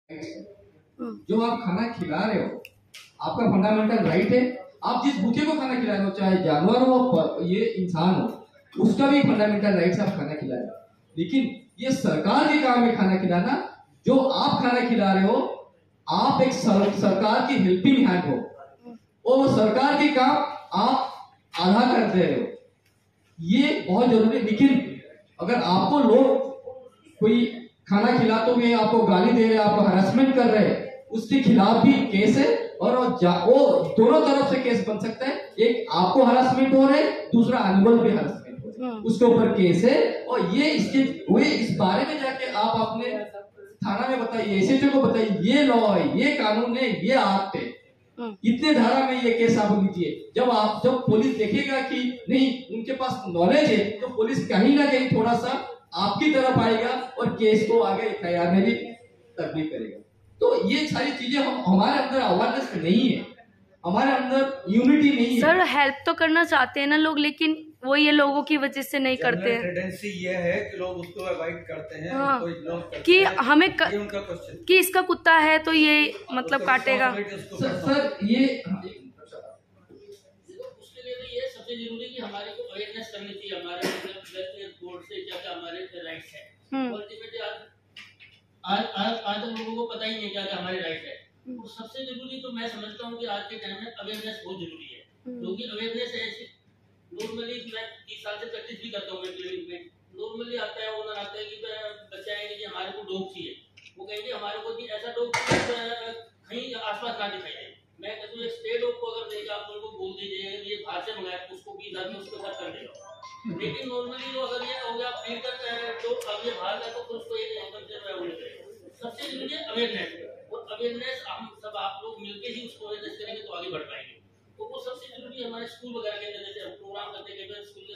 जो आप खाना खिला रहे हो आपका फंडामेंटल राइट है। आप जिस भूखे को खाना खिला रहे हो, चाहे जानवर हो ये इंसान हो, उसका भी फंडामेंटल राइट से आप खाना खिला रहे हो। लेकिन ये सरकार के काम है खाना खिलाना। जो आप खाना खिला रहे हो, आप एक सरकार की हेल्पिंग हैंड हो और वो सरकार के काम आप आधा कर दे रहे हो, ये बहुत जरूरी है। लेकिन अगर आपको लोग कोई खाना खिलाते हुए आपको गाली दे रहे, आपको हरासमेंट कर रहे हैं, उसके खिलाफ भी केस है और वो दोनों तरफ से केस बन सकता है। एक आपको हरासमेंट हो रहा है, दूसरा एनिमल भी हरासमेंट हो रहा है, उसके ऊपर केस है। और ये इस बारे में जाके आप अपने थाना में बताइए, एसएचओ को बताइए, ये लॉ है, ये कानून है, ये एक्ट है, इतने धारा में ये केस आप लीजिए। जब पुलिस देखेगा कि नहीं उनके पास नॉलेज है, तो पुलिस कहीं ना कहीं थोड़ा सा आपकी तरफ आएगा और केस को आगे एफआईआर में भी तब्दील करेगा। तो ये सारी चीजें हमारे अंदर अवेयरनेस नहीं है, हमारे अंदर यूनिटी नहीं है। सर हेल्प तो करना चाहते हैं ना लोग, लेकिन वो ये लोगों की वजह से नहीं करते हैं। टेंडेंसी ये है कि लोग उसको अवॉइड करते हैं, हाँ, उसको इग्नोर करते कि हैं। हमें ये उनका क्वेश्चन कि इसका कुत्ता है तो ये मतलब काटेगा। सर ये उसके लिए भी ये सबसे जरूरी कि हमारे को अवेयरनेस करनी चाहिए, हमारे वेलफेयर बोर्ड से क्या हमारे राइट्स है। अल्टीमेटली आज तक लोगों को पता ही नहीं क्या हमारे राइट है। और सबसे जरूरी तो मैं समझता हूँ कि आज के टाइम में अवेयरनेस बहुत जरूरी है, क्योंकि अवेयरनेस ऐसी नॉर्मली मैं 30 साल से प्रैक्टिस भी करता हूँ क्लिनिक में। नॉर्मली आता है ओनर आता है कि बच्चा आएंगे कि हमारे को डॉग चाहिए, वो कहेंगे हमारे को कि ऐसा डॉग कहीं आसपास ना दिखाई दे। मैं कहता हूँ एक स्टे डॉग को अगर देगा आप उनको बोल दीजिए ये बाहर से मंगाया तो उसको 20 आदमी उसके साथ कर देगा। लेकिन नॉर्मली जो अगर ये हो गया फीड करता है तो अब ये बाहर का तो फिर उसको एक सबसे जरूरी है अवेयरनेस। और अवेयरनेस हम सब आप लोग मिलकर ही उसको अवेयरनेस करेंगे तो आगे बढ़ पाएंगे। तो वो सबसे जरूरी है। हमारे स्कूल वगैरह के अंदर जैसे हम प्रोग्राम करते हैं, स्कूल के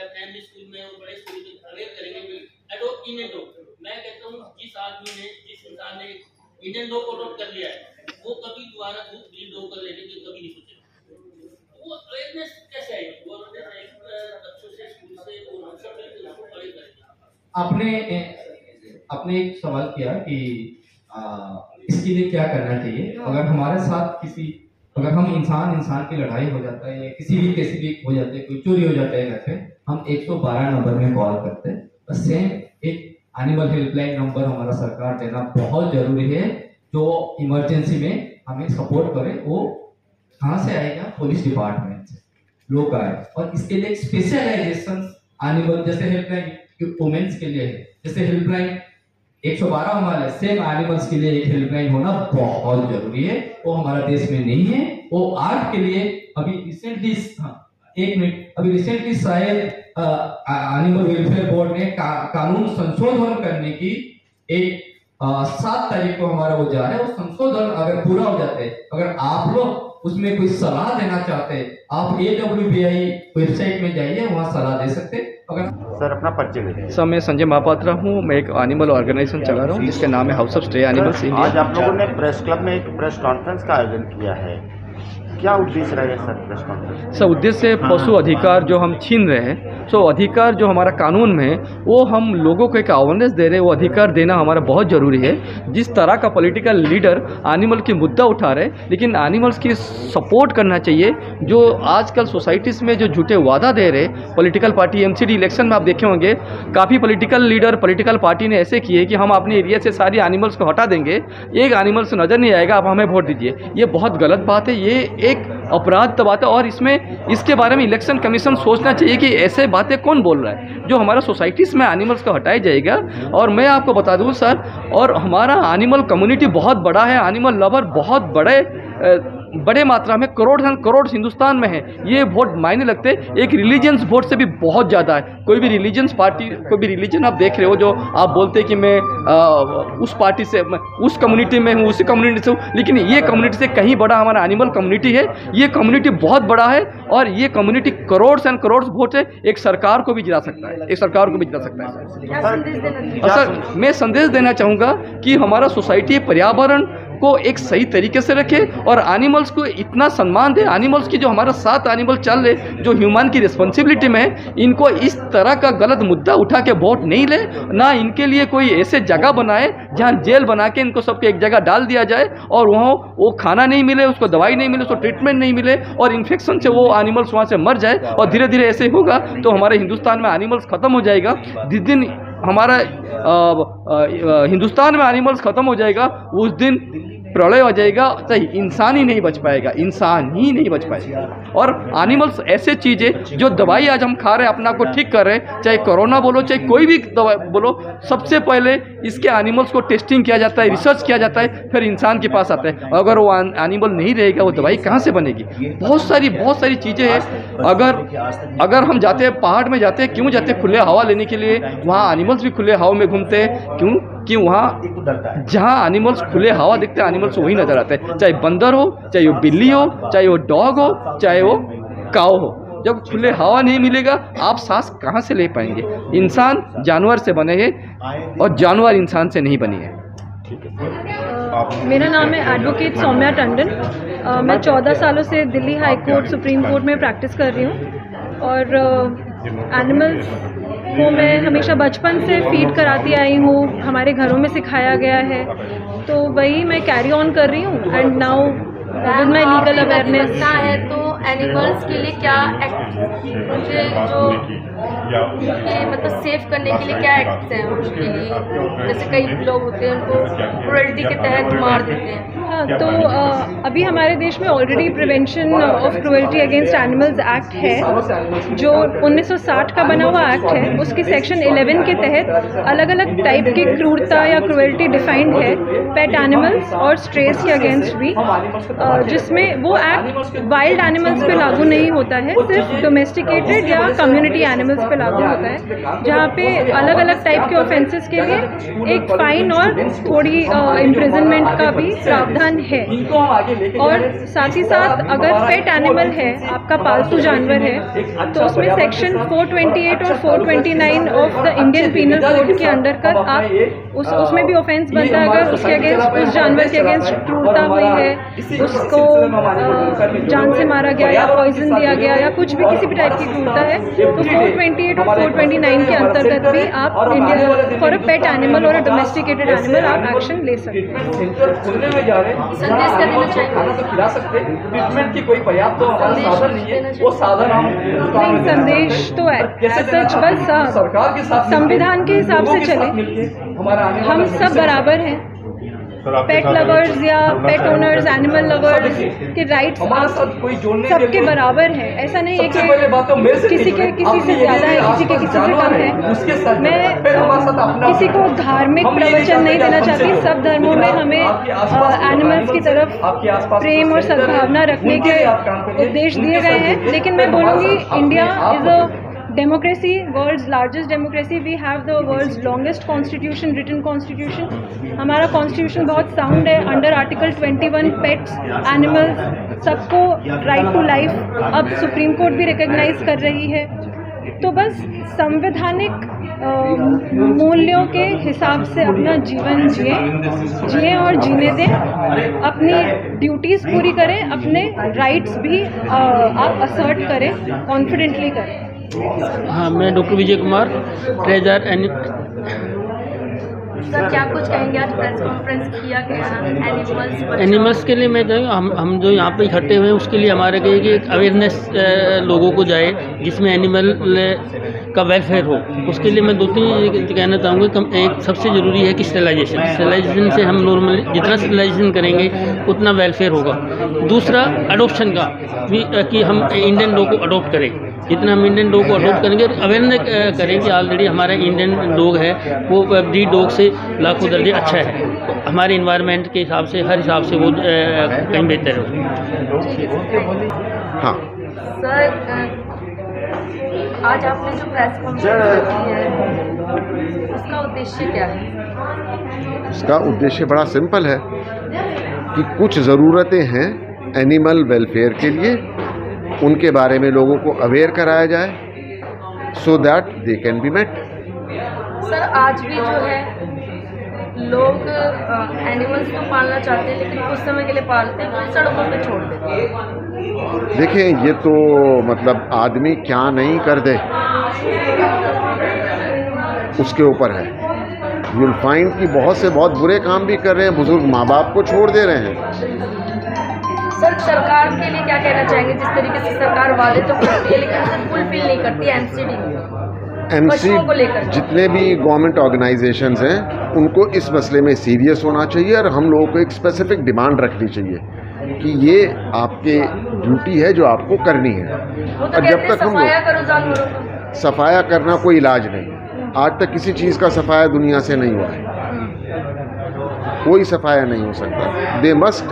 प्राइमरी स्कूल में और बड़े स्कूल में अवेयर करेंगे एडॉप्ट इंडियन डॉग। मैं कहता हूँ जिस आदमी ने जिस इंसान ने इंडियन डॉग को अडॉप्ट कर लिया है वो कभी दोबारा ब्रीड डॉग कर लेने की कभी नहीं सोचेगा। वो अवेयरनेस कैसे आएगी? गवर्नमेंट बच्चों से स्कूल से वो हम सब मिलकर उसको अवेयर करेंगे। आपने एक सवाल किया कि इसके लिए क्या करना चाहिए। अगर हमारे साथ अगर हम इंसान की लड़ाई हो जाता है या किसी भी हो जाते हैं, कोई चोरी हो जाता है घर पे, हम 112 नंबर में कॉल करते हैं। और सेम एक एनिमल हेल्पलाइन नंबर हमारा सरकार देना बहुत जरूरी है, जो इमरजेंसी में हमें सपोर्ट करे। वो कहाँ से आएगा? पुलिस डिपार्टमेंट से लोग आए। और इसके लिए स्पेशलाइजेशन एनिमल जैसे हेल्पलाइन वुमेन्स के लिए है, जैसे हेल्पलाइन 112 हमारे सेम एनिमल्स के लिए एक हेल्पलाइन होना बहुत जरूरी है। वो हमारा देश में नहीं है। वो आर्ट के लिए अभी रिसेंटली शायद एनिमल वेलफेयर बोर्ड ने कानून संशोधन करने की एक 7 तारीख को हमारा वो जा रहा है। वो संशोधन अगर पूरा हो जाते, अगर आप लोग उसमें कोई सलाह देना चाहते, आप AWBI वेबसाइट में जाइए, वहाँ सलाह दे सकते। अगर सर अपना परिचय दीजिए। सर मैं संजय महापात्रा हूँ, मैं एक एनिमल ऑर्गेनाइजेशन चला रहा हूँ जिसके नाम है house of stray animals India. आज आप लोगों ने प्रेस क्लब में एक प्रेस कॉन्फ्रेंस का आयोजन किया है, क्या उद्देश्य रहा है सर प्रेस कॉन्फ्रेंस? सर उद्देश्य पशु अधिकार जो हम छीन रहे हैं, सो अधिकार जो हमारा कानून में है वो हम लोगों को एक अवेयरनेस दे रहे हैं। वो अधिकार देना हमारा बहुत ज़रूरी है। जिस तरह का पॉलिटिकल लीडर एनिमल की मुद्दा उठा रहे, लेकिन एनिमल्स की सपोर्ट करना चाहिए। जो आजकल सोसाइटीज़ में जो झूठे वादा दे रहे पॉलिटिकल पार्टी, MCD इलेक्शन में आप देखे होंगे काफ़ी पॉलिटिकल लीडर पॉलिटिकल पार्टी ने ऐसे किए कि हम अपने एरिया से सारी एनिमल्स को हटा देंगे, एक एनिमल्स नज़र नहीं आएगा, आप हमें वोट दीजिए। ये बहुत गलत बात है, ये एक अपराध बात है। और इसके बारे में इलेक्शन कमीशन सोचना चाहिए कि ऐसे बातें कौन बोल रहा है। जो हमारा सोसाइटीज़ में एनिमल्स को हटाया जाएगा। और मैं आपको बता दूं सर, और हमारा एनिमल कम्युनिटी बहुत बड़ा है, एनिमल लवर बहुत बड़े मात्रा में करोड़ हिंदुस्तान में है। ये वोट मायने लगते एक रिलीजियंस वोट से भी बहुत ज़्यादा है। कोई भी रिलीजियंस पार्टी, कोई भी रिलीजन आप देख रहे हो, जो आप बोलते हैं कि मैं उस पार्टी से, उस कम्युनिटी में हूँ, उसी कम्युनिटी से हूँ, लेकिन ये कम्युनिटी से कहीं बड़ा हमारा एनिमल कम्युनिटी है। ये कम्युनिटी बहुत बड़ा है और ये कम्युनिटी करोड़ वोट से एक सरकार को भी जिता सकता है, और सर मैं संदेश देना चाहूँगा कि हमारा सोसाइटी पर्यावरण को एक सही तरीके से रखे और एनिमल्स को इतना सम्मान दे। एनिमल्स की जो हमारा साथ एनिमल चल रहे, जो ह्यूमन की रिस्पॉन्सिबिलिटी में है, इनको इस तरह का गलत मुद्दा उठा के वोट नहीं ले, ना इनके लिए कोई ऐसे जगह बनाए जहाँ जेल बना के इनको सबको एक जगह डाल दिया जाए और वहाँ वो खाना नहीं मिले, उसको दवाई नहीं मिले, उसको ट्रीटमेंट नहीं मिले और इन्फेक्शन से वो एनिमल्स वहाँ से मर जाए। और धीरे धीरे ऐसे होगा तो हमारे हिंदुस्तान में एनिमल्स ख़त्म हो जाएगा। जिस दिन हमारा हिंदुस्तान में एनिमल्स ख़त्म हो जाएगा उस दिन प्रलय हो जाएगा, चाहे इंसान ही नहीं बच पाएगा, इंसान ही नहीं बच पाएगा। और एनिमल्स ऐसे चीज़ें जो दवाई आज हम खा रहे हैं, अपना को ठीक कर रहे हैं, चाहे कोरोना बोलो चाहे कोई भी दवाई बोलो, सबसे पहले इसके एनिमल्स को टेस्टिंग किया जाता है, रिसर्च किया जाता है, फिर इंसान के पास आता है। अगर वो एनिमल नहीं रहेगा वो दवाई कहाँ से बनेगी? बहुत सारी चीज़ें हैं। अगर हम जाते हैं पहाड़ में, जाते हैं क्यों जाते हैं? खुले हवा लेने के लिए। वहाँ एनिमल्स भी खुले हवा में घूमते हैं, क्यों कि वहाँ जहाँ एनिमल्स खुले हवा दिखते हैं एनिमल्स वही नज़र आते हैं, चाहे बंदर हो, चाहे वो बिल्ली हो, चाहे वो डॉग हो, चाहे वो काऊ हो। जब खुले हवा नहीं मिलेगा आप सांस कहाँ से ले पाएंगे? इंसान जानवर से बने हैं और जानवर इंसान से नहीं बनी है। मेरा नाम है एडवोकेट सौम्या टंडन। मैं 14 सालों से Delhi high court, supreme court में प्रैक्टिस कर रही हूँ और एनिमल्स को मैं हमेशा बचपन से फीड कराती आई हूँ, हमारे घरों में सिखाया गया है, तो वही मैं कैरी ऑन कर रही हूँ। And now with my legal awareness है तो एनिमल्स के लिए क्या मुझे जो मतलब सेव करने के लिए क्या एक्ट्स हैं उसके लिए? जैसे कई लोग होते हैं उनको क्रूएल्टी के तहत मार देते हैं। हाँ, तो अभी हमारे देश में already prevention of cruelty against animals act है, जो 1960 का बना हुआ एक्ट है। उसके सेक्शन 11 के तहत अलग अलग टाइप की क्रूरता या क्रूएल्टी डिफाइंड है पेट एनिमल्स और स्ट्रेस के अगेंस्ट भी, जिसमें वो एक्ट वाइल्ड एनिमल्स पे लागू नहीं होता है, सिर्फ डोमेस्टिकेटेड या कम्युनिटी एनिमल्स पे लागू होता है, जहाँ पे अलग अलग टाइप के ऑफेंसेस के लिए एक फाइन और थोड़ी इम्प्रिजनमेंट का भी प्रावधान है। और साथ ही साथ अगर पेट एनिमल है, आपका पालतू जानवर है, तो उसमें सेक्शन 428 और 429 of the Indian Penal Code के अंडर कर आप उसमें भी ऑफेंस बनता है। अगर उसके अगेंस्ट, उस जानवर के अगेंस्ट क्रूरता हुई है, उसको जान से मारा गया या पॉइजन दिया गया या कुछ भी किसी भी टाइप की क्रूरता है, तो 428 और 429 के अंतर्गत भी आप India for a pet animal और अ डोमेस्टिकेटेड एनिमल आप एक्शन ले सकते हैं। संदेश क्या देना चाहिए? खाना तो खिला सकते हैं, ट्रीटमेंट की कोई पर्याप्त तो हमारा साधन नहीं है, वो साधन हम नहीं, संदेश तो है सच, बस सरकार के साथ संविधान के हिसाब से चले। हम सब बराबर हैं, पेट लवर्स या पेट ओनर्स, एनिमल लवर्स के राइट्स सबके बराबर हैं। ऐसा नहीं है कि किसी से ज़्यादा है, किसी के किसी से कम है। मैं किसी को धार्मिक प्रवचन नहीं देना चाहती। सब धर्मों में हमें एनिमल्स की तरफ प्रेम और सद्भावना रखने के उद्देश्य दिए गए हैं। लेकिन मैं बोलूँगी India is a democracy, world's largest democracy. We have the world's longest constitution, written constitution. हमारा constitution बहुत sound है। Under article 21 pets, animals, सबको right to life अब सुप्रीम कोर्ट भी recognize कर रही है। तो बस संवैधानिक मूल्यों के हिसाब से अपना जीवन जिए और जीने दें, अपनी ड्यूटीज़ पूरी करें, अपने राइट्स भी आप असर्ट करें, कॉन्फिडेंटली करें। हाँ, मैं doctor Vijay Kumar, treasure sir क्या कुछ कहेंगे? आज प्रेस कॉन्फ्रेंस किया गया एनिमल्स के लिए। मैं चाहूँगा हम जो यहाँ पे इकट्ठे हुए हैं उसके लिए हमारे कि एक अवेयरनेस लोगों को जाए जिसमें एनिमल का वेलफेयर हो। उसके लिए मैं 2-3 चीज़ कहना चाहूँगा कि एक सबसे ज़रूरी है कि स्टेलाइजेशन से हम नॉर्मली जितना स्टेलाइजेशन करेंगे उतना वेलफेयर होगा। दूसरा अडोप्शन का भी, कि हम इंडियन डॉग को अडोप्ट करें, जितना हम इंडियन डॉग को अडोप्ट करेंगे, अवेयरनेस करें कि ऑलरेडी हमारा इंडियन डॉग है वो ब्रीड डॉग से लाखों दर्जे अच्छा है, तो हमारे इन्वायरमेंट के हिसाब से, हर हिसाब से वो कहीं बेहतर हो। हाँ सर, आज आपने जो प्रेस कॉन्फ्रेंस की है उसका उद्देश्य क्या है? इसका उद्देश्य बड़ा सिंपल है कि कुछ ज़रूरतें हैं एनिमल वेलफेयर के लिए, उनके बारे में लोगों को अवेयर कराया जाए so that they can be met. Sir आज भी जो है लोग एनिमल्स तो पालना चाहते हैं लेकिन कुछ समय के लिए पालते हैं फिर सड़कों पे छोड़ देते हैं। देखिए, ये तो मतलब आदमी क्या नहीं कर दे उसके ऊपर है। यूल फाइंड कि बहुत से बहुत बुरे काम भी कर रहे हैं, बुजुर्ग माँ बाप को छोड़ दे रहे हैं। सर, सरकार के लिए क्या कहना चाहेंगे? जिस तरीके से सरकार वादे तो करती है लेकिन उसे फुलफिल नहीं करती एमसीडी को लेकर। जितने भी गवर्नमेंट ऑर्गेनाइजेशंस हैं उनको इस मसले में सीरियस होना चाहिए और हम लोगों को एक स्पेसिफिक डिमांड रखनी चाहिए कि ये आपके ड्यूटी है जो आपको करनी है। और जब तक हम लोग सफाया करना कोई इलाज नहीं, आज तक किसी चीज़ का सफाया दुनिया से नहीं हुआ है, कोई सफाया नहीं हो सकता। They must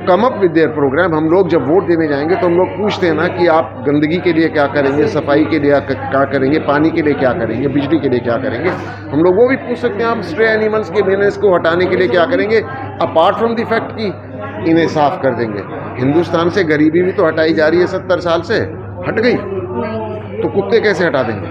come up with their program. हम लोग जब वोट देने जाएंगे तो हम लोग पूछते हैं ना कि आप गंदगी के लिए क्या करेंगे, सफाई के लिए क्या करेंगे, पानी के लिए क्या करेंगे, बिजली के लिए क्या करेंगे। हम लोग वो भी पूछ सकते हैं, आप स्ट्रे एनिमल्स के मेनेस को हटाने के लिए क्या करेंगे, अपार्ट फ्रॉम द फैक्ट कि इन्हें साफ कर देंगे। हिंदुस्तान से गरीबी भी तो हटाई जा रही है 70 साल से, हट गई तो कुत्ते कैसे हटा देंगे?